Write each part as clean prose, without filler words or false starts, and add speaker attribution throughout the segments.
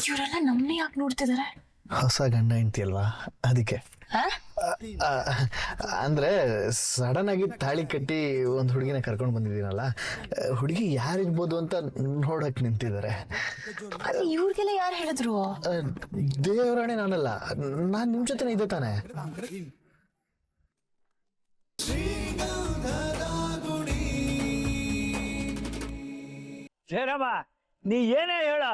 Speaker 1: ಇವರೆಲ್ಲ ನಮ್ಮನ್ನ ಯಾಕೆ ನೋಡ್ತಿದ್ದಾರೆ?
Speaker 2: ಹೊಸ ಗಂಡ ಹೆಂಡತಿ ಅಲ್ವಾ, ಅದಕ್ಕೆ. ಅಂದ್ರೆ ಸಡನ್ ಆಗಿ ತಾಳಿ ಕಟ್ಟಿ ಒಂದ್ ಹುಡುಗಿನ ಕರ್ಕೊಂಡು ಬಂದಿದ್ದೀನಲ್ಲ, ಹುಡುಗಿ ಯಾರಿರ್ಬೋದು ಅಂತ ನೋಡಕ್ ನಿಂತಿದ್ದಾರೆ.
Speaker 1: ಇವ್ರಿಗೆಲ್ಲ ಯಾರು ಹೇಳಿದ್ರು?
Speaker 2: ದೇವರಾಣೆ ನಾನಲ್ಲ, ನಾನ್ ನಿಮ್ ಜೊತೆ ಇದ್ದೆ ತಾನೆ.
Speaker 3: ಜಯರಾಮ, ನೀ ಏನೇ ಹೇಳ,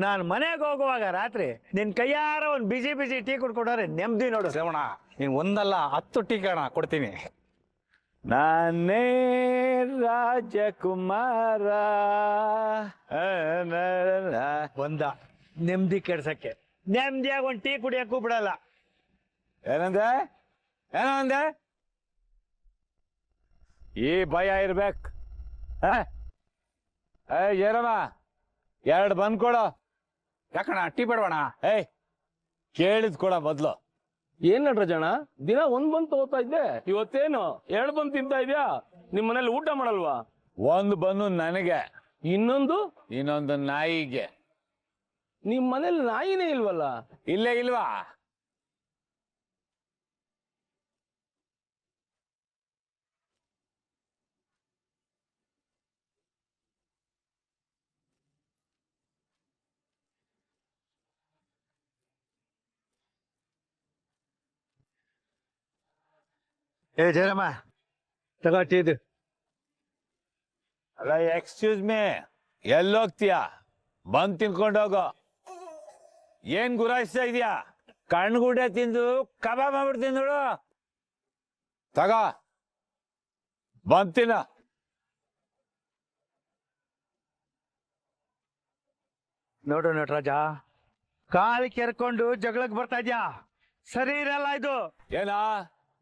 Speaker 3: ನಾನು ಮನೆಗೆ ಹೋಗುವಾಗ ರಾತ್ರಿ ನಿನ್ ಕೈಯಾರ ಒಂದು ಬಿಸಿ ಬಿಸಿ ಟೀ ಕುಡ್ಕೊಂಡ್ರೆ ನೆಮ್ಮದಿ ನೋಡು.
Speaker 4: ಶ್ರವಣ, ನೀನ್ ಒಂದಲ್ಲ 10 ಟೀ ಕಣ ಕೊಡ್ತೀನಿ.
Speaker 3: ನಾನೇ ರಾಜಕುಮಾರ ಒಂದ ನೆಮ್ಮದಿ ಕೆಡ್ಸಕ್ಕೆ, ನೆಮ್ಮದಿಯಾಗಿ ಒಂದು ಟೀ ಕುಡಿಯಕ್ಕೂ ಬಿಡಲ್ಲ.
Speaker 4: ಏನಂದೆ ಏನೋ ಅಂದೆ? ಈ ಭಯ ಇರ್ಬೇಕು. ಏನಮ್ಮ 2 ಬಂದ್ ಕೊಡು. ಯಾಕಣ ಟೀ ಬೇಡವಣ? ಕೇಳಿದ್ ಕೊಡ ಮೊದ್ಲು.
Speaker 5: ಏನ್ ನಟ್ರಾಜಣ್ಣ, ದಿನ 1 ಬಂದ್ ತಗೋತಾ ಇದ್ದೆ, ಇವತ್ತೇನು 2 ಬಂದ್ ತಿಂತಾ ಇದ್ಯಾ? ನಿಮ್ ಮನೇಲಿ ಊಟ ಮಾಡಲ್ವಾ?
Speaker 4: 1 ಬನ್ನು ನನಗೆ,
Speaker 5: ಇನ್ನೊಂದು
Speaker 4: ನಾಯಿಗೆ.
Speaker 5: ನಿಮ್ ಮನೇಲಿ ನಾಯಿನೇ ಇಲ್ವಲ್ಲ?
Speaker 4: ಇಲ್ಲೇ ಇಲ್ವಾ?
Speaker 3: ಜಯರಾಮ, ತಗೋ ಟೀದು.
Speaker 4: ಅಲ್ಲ, ಎಕ್ಸ್ಕ್ಯೂಸ್ ಮೀ, ಎಲ್ಲೋಗ್ತೀಯಾ? ಬಂದ್ ತಿನ್ಕೊಂಡೋಗೋ. ಏನ್ ಗುರಾಯಿಸ್ತಾ ಇದೀಯಾ?
Speaker 3: ಕಣ್ಗುಡ್ಡೆ ತಿಂದು ಕಬಾಬ್ ಮಾಡ್ಬಿಡ್ತೀನಿ ನೋಡು.
Speaker 4: ತಗೋ, ಬಂದ್ ತಿನ್ನ.
Speaker 3: ನೋಡು ನಟರಾಜ, ಕಾಲು ಕೆರ್ಕೊಂಡು ಜಗಳಕ್ಕೆ ಬರ್ತಾ ಇದ್ಯಾ? ಸರಿ ಇರಲ್ಲ ಇದು.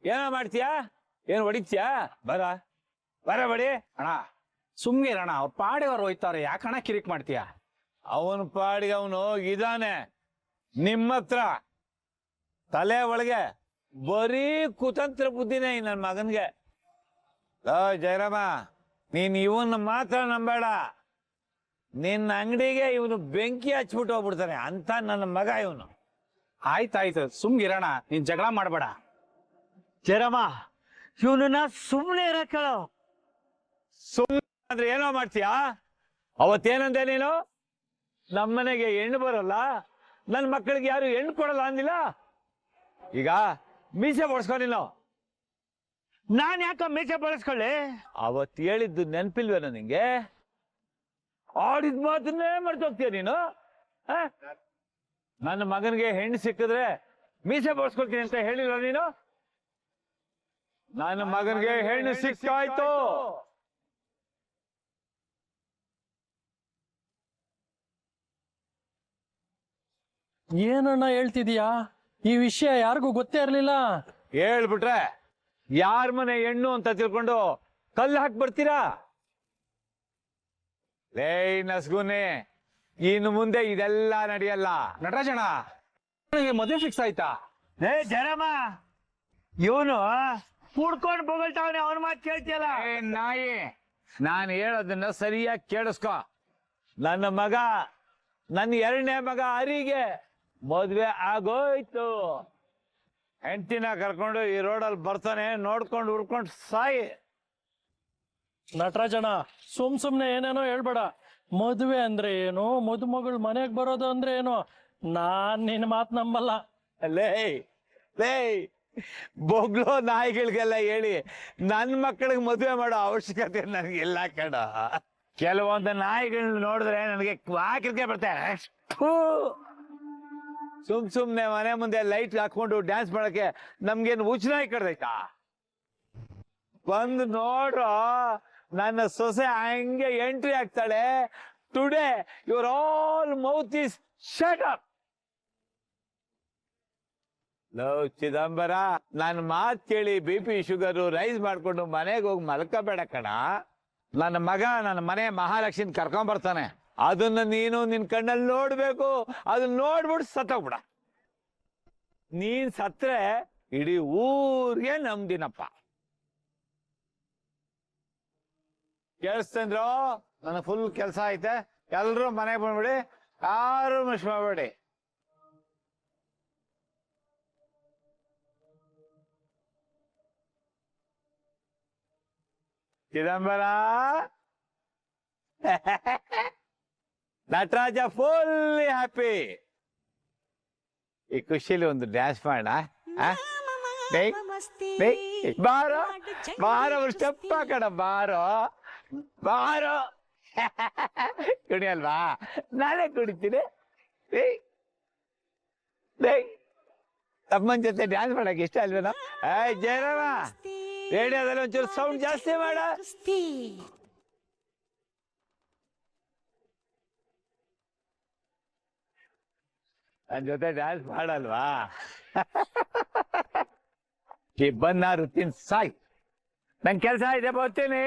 Speaker 4: ಏನೋ ಮಾಡ್ತೀಯಾ? ಏನ್ ಹೊಡಿತೀಯಾ? ಬರ ಬಡಿ.
Speaker 5: ಅಣ್ಣ ಸುಮ್ನಿರಣ್ಣ, ಅವ್ರ ಪಾಡಿಗೆ ಅವ್ರು ಹೋಯ್ತಾರೆ, ಯಾಕಣ್ಣ ಕಿರಿಕ್ ಮಾಡ್ತೀಯ?
Speaker 4: ಅವನ ಪಾಡಿಗೆ ಅವನು ಇದಾನೆ. ನಿಮ್ಮ ಹತ್ರ ತಲೆ ಒಳಗೆ ಬರೀ ಕುತಂತ್ರ ಬುದ್ಧಿನೇ ನನ್ನ ಮಗನ್ಗೆ. ಜಯರಾಮ, ನೀನ್ ಇವನ್ ಮಾತ್ರ ನಂಬೇಡ. ನಿನ್ನ ಅಂಗಡಿಗೆ ಇವನು ಬೆಂಕಿ ಹಚ್ಬಿಟ್ಟು ಹೋಗ್ಬಿಡ್ತಾನೆ ಅಂತ ನನ್ನ ಮಗ ಇವನು.
Speaker 5: ಆಯ್ತಾಯ್ತು, ಸುಮ್ಗಿರಣ್ಣ, ನೀನ್ ಜಗಳ ಮಾಡ್ಬೇಡ.
Speaker 3: ಜಯರಾಮ, ಇವನನ್ನ ಸುಮ್ಮನೆ ಇರಕ್ಕೇಳು.
Speaker 4: ಸುಮ್ಮನೆ ಅಂದ್ರೆ ಏನೋ ಮಾಡ್ತೀಯಾ? ಅವತ್ತೇನಂದೆ ನೀನು? ನಮ್ಮನೆಗೆ ಹೆಣ್ಣು ಬರಲ್ಲ, ನನ್ನ ಮಕ್ಕಳಿಗೆ ಯಾರು ಹೆಣ್ಣು ಕೊಡಲ್ಲ ಅಂದಿಲ್ಲ. ಈಗ ಮೀಸೆ ಬಳಸ್ಕೊ ನೀನು.
Speaker 3: ನಾನ್ ಯಾಕ ಮೀಸೆ ಬಳಸ್ಕೊಳ್ಳಿ?
Speaker 4: ಅವತ್ತು ಹೇಳಿದ್ದು ನೆನ್ಪಿಲ್ವೇನೋ ನಿಂಗೆ? ಆಡಿದ ಮಾತನ್ನೇ ಮರ್ತೋಗ್ತೀಯ ನೀನು. ನನ್ನ ಮಗನಿಗೆ ಹೆಣ್ಣು ಸಿಕ್ಕಿದ್ರೆ ಮೀಸೆ ಬಳಸ್ಕೊಳ್ತೀನಿ ಅಂತ ಹೇಳಿಲ್ಲ ನೀನು? ನನ್ನ ಮಗನಿಗೆ ಹೆಣ್ಣು ಸಿಕ್ಕಾಯ್ತು.
Speaker 6: ಏನಣ್ಣ ಹೇಳ್ತಿದೀಯಾ? ಈ ವಿಷಯ ಯಾರಿಗೂ ಗೊತ್ತೇ ಇರ್ಲಿಲ್ಲ.
Speaker 4: ಹೇಳ್ಬಿಟ್ರೆ ಯಾರ ಮನೆ ಹೆಣ್ಣು ಅಂತ ತಿಳ್ಕೊಂಡು ಕಲ್ಲು ಹಾಕಿ ಬರ್ತೀರಾ? ಲೇ ನಸ್ಗುನೆ, ಇನ್ನು ಮುಂದೆ ಇದೆಲ್ಲ ನಡೆಯಲ್ಲ.
Speaker 5: ನಟರಾಜಣ್ಣ, ಮದುವೆ ಫಿಕ್ಸ್ ಆಯ್ತಾ?
Speaker 3: ಜಯರಾಮ, ಇವನು ಕುಡ್ಕೊಂಡು ಬೊಗಳ್ತಾವನೆ, ಅವನ ಮಾತು ಕೇಳ್ತಿಯಲ್ಲ?
Speaker 4: ನಾಯಿ, ನಾನು ಹೇಳೋದನ್ನ ಸರಿಯಾಗಿ ಕೇಳಿಸ್ಕೊ. ನನ್ನ ಮಗ, ನನ್ನ 2ನೇ ಮಗ ಹರಿಗೆ ಮದ್ವೆ ಆಗೋಯ್ತು. ಹೆಂಡತಿನ ಕರ್ಕೊಂಡು ಈ ರೋಡಲ್ಲಿ ಬರ್ತಾನೆ, ನೋಡ್ಕೊಂಡು ಹುಡ್ಕೊಂಡು ಸಾಯಿ.
Speaker 6: ನಟರಾಜಣ್ಣ, ಸುಮ್ನೆ ಏನೇನೋ ಹೇಳ್ಬೇಡ. ಮದುವೆ ಅಂದ್ರೆ ಏನು, ಮದುಮಗಳು ಮನೆಗ್ ಬರೋದು ಅಂದ್ರೆ ಏನು? ನಾನ್ ನಿನ್ ಮಾತ್ ನಂಬಲ್ಲ.
Speaker 4: ಲೇ ಲೇ, ಬೊಗ್ಲೋ ನಾಯಿಗಳಿಗೆಲ್ಲ ಹೇಳಿ ನನ್ನ ಮಕ್ಕಳಿಗೆ ಮದುವೆ ಮಾಡೋ ಅವಶ್ಯಕತೆ ನನಗೆಲ್ಲ ಕಣ. ಕೆಲವೊಂದು ನಾಯಿಗಳನ್ನ ನೋಡಿದ್ರೆ ನನಗೆ ವಾಕಿರ್ಕೆ ಬರ್ತಾರೆ. ಸುಮ್ನೆ ಮನೆ ಮುಂದೆ ಲೈಟ್ ಹಾಕೊಂಡು ಡ್ಯಾನ್ಸ್ ಮಾಡಕ್ಕೆ ನಮ್ಗೇನು ಹುಚ್ಚನಾಯಿ ಕಡ್ದೈತಾ? ಬಂದು ನೋಡ್ರೋ, ನನ್ನ ಸೊಸೆ ಹಂಗೆ ಎಂಟ್ರಿ ಆಗ್ತಾಳೆ. Today your all mouth is shut up. Love Chidambara, ನನ್ನ ಮಾತು ಕೇಳಿ BP ಶುಗರು ರೈಸ್ ಮಾಡ್ಕೊಂಡು ಮನೆಗೆ ಹೋಗಿ ಮಲ್ಕೋಬೇಡ ಕಣ. ನನ್ನ ಮಗ ನನ್ನ ಮನೆ ಮಹಾಲಕ್ಷ್ಮಿ ಕರ್ಕೊಂಡ್ ಬರ್ತಾನೆ, ಅದನ್ನ ನೀನು ನಿನ್ ಕಣ್ಣಲ್ಲಿ ನೋಡ್ಬೇಕು. ಅದನ್ನ ನೋಡ್ಬಿಟ್ಟು ಸತ್ತೋಗ್ಬಿಡ. ನೀನ್ ಸತ್ರೆ ಇಡೀ ಊರಿಗೆ ನಮ್ದಿನಪ್ಪ. ಕೇಳಿಸ್ತೇನ್ರೋ? ನನಗೆ ಫುಲ್ ಕೆಲಸ ಐತೆ, ಎಲ್ರು ಮನೆಗೆ ಬಂದ್ಬಿಡಿ. ಯಾರು ಮಿಸ್ ಮಾಡಬೇಡಿ. Chidambara Nataraja fully happy. ಈ ಖುಷಿಲಿ ಒಂದು ಡ್ಯಾನ್ಸ್ ಮಾಡೋಣ. ಬಾರೋ ಬಾರೋ, ಸ್ಟೆಪ್ ಹಾಕೋಣ, ಬಾರೋ ಬಾರೋ. ಕುಣಿಯಲ್ವಾ? ನಾನೇ ಕುಡಿತೀನಿ. ತಮ್ಮನ ಜೊತೆ ಡ್ಯಾನ್ಸ್ ಮಾಡಕ್ ಇಷ್ಟ ಅಲ್ವೇನೋ? ಜಯರಾಮ, ರೇಡಿಯೋದಲ್ಲಿ ಒಂಚೂರು ಸೌಂಡ್ ಜಾಸ್ತಿ ಮಾಡ. ನನ್ ಜೊತೆ ಡ್ಯಾನ್ಸ್ ಮಾಡಲ್ವಾ? ಈ ಬನ್ನಾರು ತಿನ್ ಸಾಯ್. ನನ್ ಕೆಲ್ಸ ಇದೆ, ಬರ್ತೀನಿ.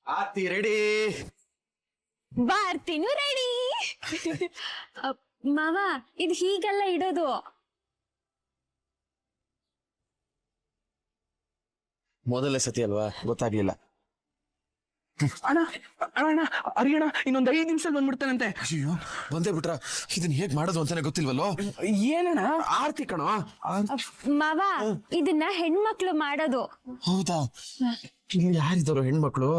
Speaker 2: ಆರ್ತಿ ರೆಡಿ?
Speaker 7: ಬರ್ತೀನು ರೆಡಿ. ಮಾವ, ಇದು ಹೀಗೆಲ್ಲ ಇಡೋದು.
Speaker 8: ಮೊದಲನೇ ಸತಿ ಅಲ್ವಾ, ಗೊತ್ತಾಗ್ಲಿಲ್ಲ.
Speaker 9: ಅಣ್ಣ ಅಣ್ಣ ಅರಿಯಣ, ಇನ್ನೊಂದ್ 5 ನಿಮಿಷ ಬಂದ್ಬಿಡ್ತಾನಂತೆ.
Speaker 8: ಅಯ್ಯೋ, ಬಂದೇ ಬಿಟ್ರ? ಇದನ್ನ ಹೇಗ್ ಮಾಡೋದು ಅಂತಾನೆ ಗೊತ್ತಿಲ್ವಲ್ಲೋ.
Speaker 9: ಏನಣ್ಣ? ಆರ್ತಿ ಕಣೋ.
Speaker 7: ಮಾವ, ಇದನ್ನ ಹೆಣ್ಮಕ್ಳು ಮಾಡೋದು.
Speaker 8: ಹೌದಾ? ಇಲ್ಲಿ ಯಾರಿದ್ದಾರೋ ಹೆಣ್ಮಕ್ಳು?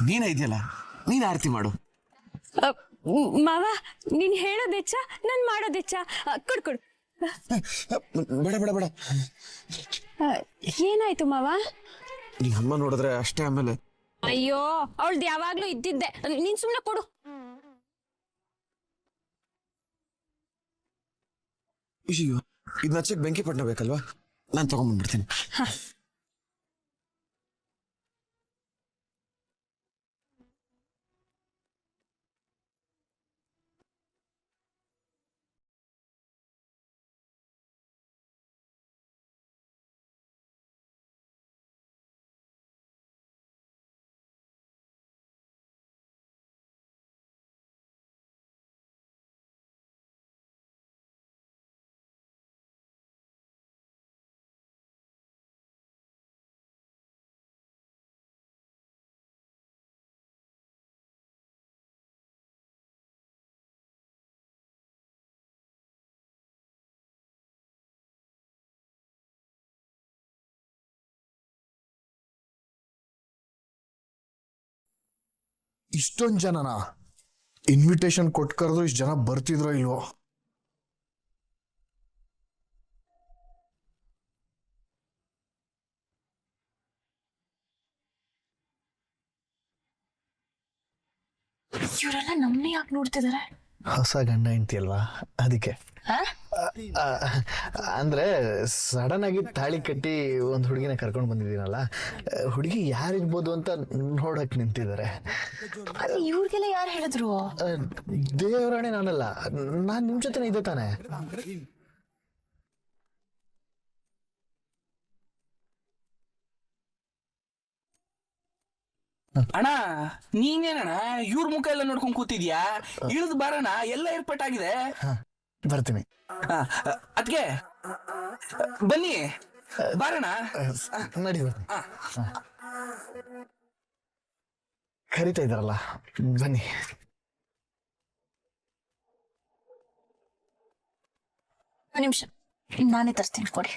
Speaker 8: ನೀನೇ ಇದೆಯಲ್ಲ, ನೀನ್ ಆರತಿ ಮಾಡು.
Speaker 7: ಮಾವ, ನೀನ್ ಹೇಳೋದೆಚ್ಚ, ನಾನ್ ಮಾಡೋದೆಚ್ಚ. ಕೊಡು.
Speaker 8: ಬೇಡ ಬೇಡ ಬೇಡ.
Speaker 7: ಏನಾಯ್ತು ಮಾವ?
Speaker 8: ನೀ ಅಮ್ಮ ನೋಡಿದ್ರೆ ಅಷ್ಟೇ. ಆಮೇಲೆ
Speaker 7: ಅಯ್ಯೋ, ಅವಳ್ದು ಯಾವಾಗ್ಲೂ ಇದ್ದಿದ್ದೆ. ನೀನ್ ಸುಮ್ನೆ ಕೊಡು.
Speaker 8: ಅಯ್ಯೋ, ಇದನ್ನ ಹಚ್ಚಕ್ ಬೆಂಕಿ ಪಟ್ನ ಬೇಕಲ್ವಾ? ನಾನ್ ತಗೊಂಡ್ಬಂದ್ಬಿಡ್ತೀನಿ.
Speaker 2: ಇಷ್ಟೊಂದು ಜನನ ಇನ್ವಿಟೇಷನ್ ಕೊಟ್ಟು ಕರೆದ್ರು ಇಷ್ಟು ಜನ ಬರ್ತಿದ್ರೋ ಇಲ್ವೋ?
Speaker 1: ಇವರೆಲ್ಲ ನಮ್ಮನ್ನ ಯಾಕೆ ನೋಡ್ತಿದಾರೆ?
Speaker 2: ಹೊಸ ಗಂಡ ಹೆಂಡ್ತಿ ಅಲ್ವಾ, ಅದಕ್ಕೆ. ಅಂದ್ರೆ ಸಡನ್ ಆಗಿ ತಾಳಿ ಕಟ್ಟಿ ಒಂದ್ ಹುಡುಗಿನ ಕರ್ಕೊಂಡು ಬಂದಿದ್ದೀನಲ್ಲ, ಹುಡುಗಿ ಯಾರಿರ್ಬೋದು ಅಂತ ನೋಡಕ್ ನಿಂತಿದ್ದಾರೆ.
Speaker 1: ಇವ್ರಿಗೆಲ್ಲ ಯಾರು ಹೇಳಿದ್ರು?
Speaker 2: ದೇವರಾಣೆ ನಾನಲ್ಲ, ನಾನ್ ನಿಮ್ ಜೊತೆ ಇದೆ ತಾನೆ.
Speaker 9: ಅಣ್ಣ, ನೀನೇನಣ್ಣ ಇವ್ರ ಮುಖ ಎಲ್ಲ ನೋಡ್ಕೊಂಡ್ ಕೂತಿದ್ಯಾ? ಇಳಿದು ಬಾರಣ, ಎಲ್ಲ ಏರ್ಪಾಟಾಗಿದೆ.
Speaker 2: ಬರ್ತೀನಿ.
Speaker 9: ಅದ್ಕೆ ಬನ್ನಿ, ಬಾರಣ.
Speaker 2: ನಡಿ, ಕರಿತಾ ಇದ್ದಾರಲ್ಲ, ಬನ್ನಿ.
Speaker 1: ನಿಮಿಷ, ನಾನೇ ತರ್ತೀನಿ, ಕೊಡಿ.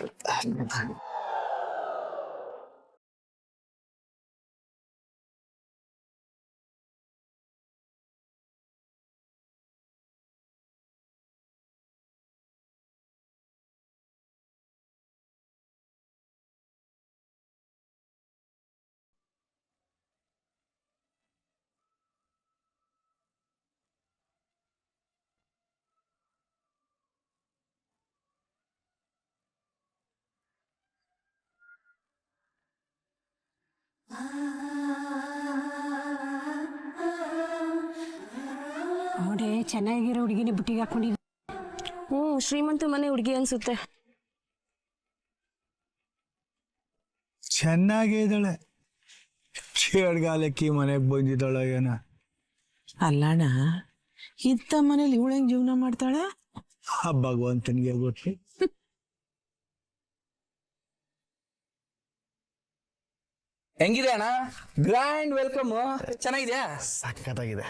Speaker 7: ನೋಡಿ, ಚೆನ್ನಾಗಿರೋ ಹುಡುಗಿನ ಬುಟ್ಟಿಗೆ ಹಾಕೊಂಡಿದ್ವಿ. ಶ್ರೀಮಂತ ಮನೆ ಹುಡುಗಿ ಅನ್ಸುತ್ತೆ.
Speaker 3: ಚೆನ್ನಾಗೇ ಇದ್ದಾಳೆ. ಚೇಡ್ಗಾಲಕ್ಕಿ ಮನೆಗೆ ಬಂದಿದ್ದಾಳ ಏನ.
Speaker 9: ಅಲ್ಲಣ್ಣ ಇಂಥ ಮನೇಲಿ ಇವಳು ಹೆಂಗ್ ಜೀವನ ಮಾಡ್ತಾಳೆ?
Speaker 3: ಆ ಭಗವಂತನಿಗೆ ಗೊತ್ತು.
Speaker 9: ಹೆಂಗಿದೆ ಅಣ್ಣ? Grand welcome. ಚೆನ್ನಾಗಿದ್ಯಾ?
Speaker 2: ಸಖತ್ತಾಗಿದೆ.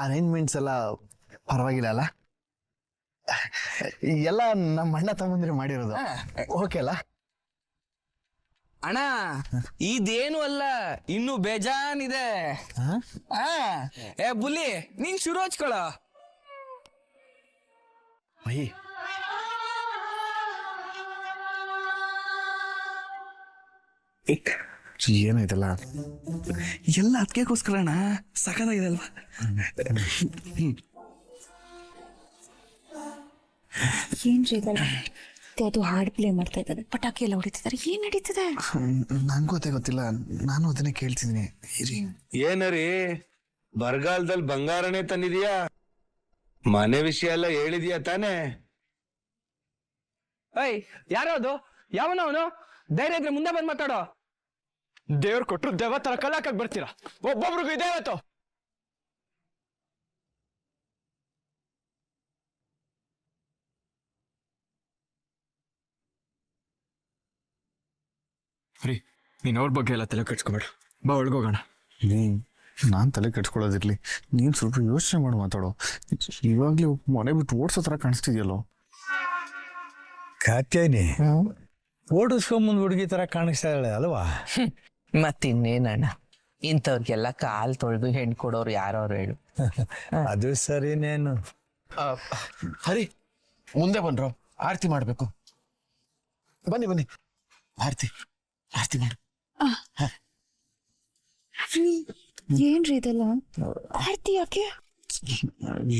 Speaker 2: ಅರೇಂಜ್ಮೆಂಟ್ಸ್ ಎಲ್ಲ ಪರವಾಗಿಲ್ಲ ಅಲ್ಲ? ಎಲ್ಲ ನಮ್ಮ ಅಣ್ಣ ತಮ್ಮಂದ್ರೆ ಮಾಡಿರೋದು. ಓಕೆ ಅಲ್ಲ
Speaker 9: ಅಣ್ಣ? ಇದೇನು ಅಲ್ಲ, ಇನ್ನು ಬೇಜಾನಿದೆ. ಏ ಬುಲಿ, ನೀನ್ ಶುರು ಹಚ್ಕೊಳ.
Speaker 2: ಏನಾಯ್ತಲ್ಲ
Speaker 9: ಎಲ್ಲ ಅದಕ್ಕೋಸ್ಕರ ಅಣ್ಣ. ಸಖತ್ತಾಗಿದೆ ಅಲ್ವಾ?
Speaker 1: ಏನ್ರಿ ಇದೆಲ್ಲ? ಅದು ಹಾಡ್ ಪ್ಲೇ ಮಾಡ್ತಾ ಇದ್ದಾರೆ, ಪಟಾಕಿ ಎಲ್ಲ ಹೊಡಿತಿದ್ದಾರೆ, ಏನ್ ನಡೀತಿದೆ?
Speaker 2: ನಂಗೂ ಗೊತ್ತಿಲ್ಲ, ನಾನು ಅದನ್ನೇ ಕೇಳ್ತಿದ್ದೀನಿ.
Speaker 5: ಏನರಿ ಬರಗಾಲದಲ್ಲಿ ಬಂಗಾರನೇ ತಂದಿದ್ಯಾ? ಮನೆ ವಿಷಯ ಎಲ್ಲ ಹೇಳಿದ್ಯಾ ತಾನೇ?
Speaker 9: ಏಯ್, ಯಾರೋ ಅದು? ಯಾವನ ಅವನು? ಧೈರ್ಯ ಇದ್ರೆ ಮುಂದೆ ಬಂದ್ ಮಾತಾಡೋ.
Speaker 6: ದೇವ್ರು ಕೊಟ್ರು ದೇವ ತರ ಕಲಾಕಕ್ ಬರ್ತೀರಾ? ಒಬ್ಬೊಬ್ರಿಗೂ ಇದೆ ಇವತ್ತು.
Speaker 8: ರೀ, ನೀನ್ ಅವ್ರ ಬಗ್ಗೆ ಎಲ್ಲ ತಲೆ ಕೆಡ್ಸ್ಕೊಬೇಡ, ಬಾ ಒಳಗೋಗೋಣ.
Speaker 2: ನಾನು ತಲೆ ಕೆಡ್ಸ್ಕೊಳ್ಳೋದಿರ್ಲಿ, ನೀನು ಸ್ವಲ್ಪ ಯೋಚನೆ ಮಾಡಿ ಮಾತಾಡೋ. ಇವಾಗ್ಲೇ ಮನೆ ಬಿಟ್ಟು ಓಡಿಸೋ ಥರ ಕಾಣಿಸ್ತಿದ್ಯಲ್ಲೋ.
Speaker 3: ಕಾತ್ಯಾಯಿನಿ ಓಡಿಸ್ಕೊಂಬಂದ್ ಹುಡುಗಿ ತರ ಕಾಣಿಸ್ತಾ ಇದ್ದಾಳೆ ಅಲ್ವಾ?
Speaker 9: ಮತ್ತಿನ್ನೇನಣ್ಣ, ಇಂಥವ್ರಿಗೆಲ್ಲ ಕಾಲ್ ತೊಳೆದು ಹೆಣ್ ಕೊಡೋರು ಯಾರವ್ರು ಹೇಳು?
Speaker 3: ಅದು ಸರಿನೇನು.
Speaker 8: ಹರಿ, ಮುಂದೆ ಬನ್ರೋ, ಆರತಿ ಮಾಡ್ಬೇಕು.
Speaker 2: ಬನ್ನಿ ಬನ್ನಿ,
Speaker 8: ಆರತಿ ಮಾಡು.
Speaker 1: ಏನ್ರಿ ಇದೆಲ್ಲ? ಆರ್ತಿ ಯಾಕೆ?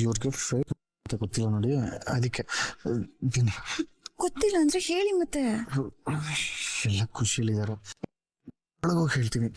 Speaker 2: ಇವ್ರಿಗೆ ಫೇಕ್ ಗೊತ್ತಿಲ್ಲ ನೋಡಿ, ಅದಕ್ಕೆ ಬನ್ನಿ.
Speaker 1: ಗೊತ್ತಿಲ್ಲ ಅಂದ್ರೆ ಹೇಳಿ ಮತ್ತೆ.
Speaker 2: ಎಲ್ಲ ಖುಷಿಯಲ್ಲಿದ್ದಾರೆ, ಒಳಗೋಗಿ ಹೇಳ್ತೀನಿ.